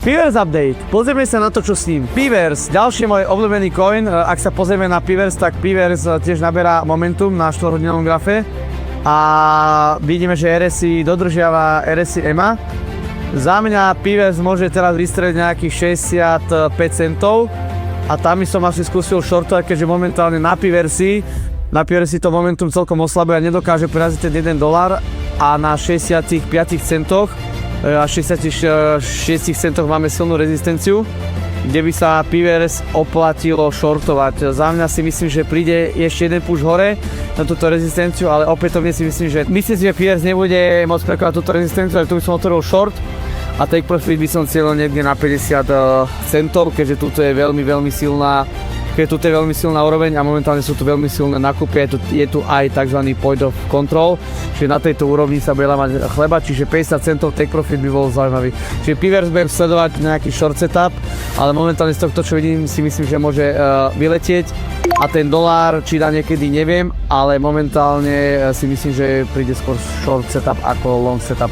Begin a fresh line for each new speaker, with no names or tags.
Pivers update. Pozrieme sa na to, čo s ním. Pivers, ďalší môj obľúbený coin. Ak sa pozrieme na Pivers, tak Pivers tiež naberá momentum na 4-hodinovom grafe. A vidíme, že RSI dodržiava RSI EMA. Za mňa Pivers môže teraz vystreliť nejakých 65 centov. A tam by som asi skúsil shortovať, keďže momentálne na Piversi to momentum celkom oslabuje a nedokáže preraziť ten $1 a na 65 centoch a 66 centoch máme silnú rezistenciu, kde by sa Pivers oplatilo shortovať. Za mňa si myslím, že príde ešte jeden push hore na túto rezistenciu, ale opätovne si myslím, že Pivers nebude môcť prekonať túto rezistenciu, ale tu by som otvoril short a take profit by som cieľil niekde na 50 centov, keďže tuto je veľmi silná. Keď tu je veľmi silná úroveň a momentálne sú tu veľmi silné nákupy, je tu aj tzv. Point of control, čiže na tejto úrovni sa bude lámať chleba, čiže 50 centov take profit by bol zaujímavý. Čiže Pivers budem sledovať nejaký short setup, ale momentálne z tohto, čo vidím, si myslím, že môže vyletieť a ten dolár, či dá niekedy, neviem, ale momentálne si myslím, že príde skôr short setup ako long setup.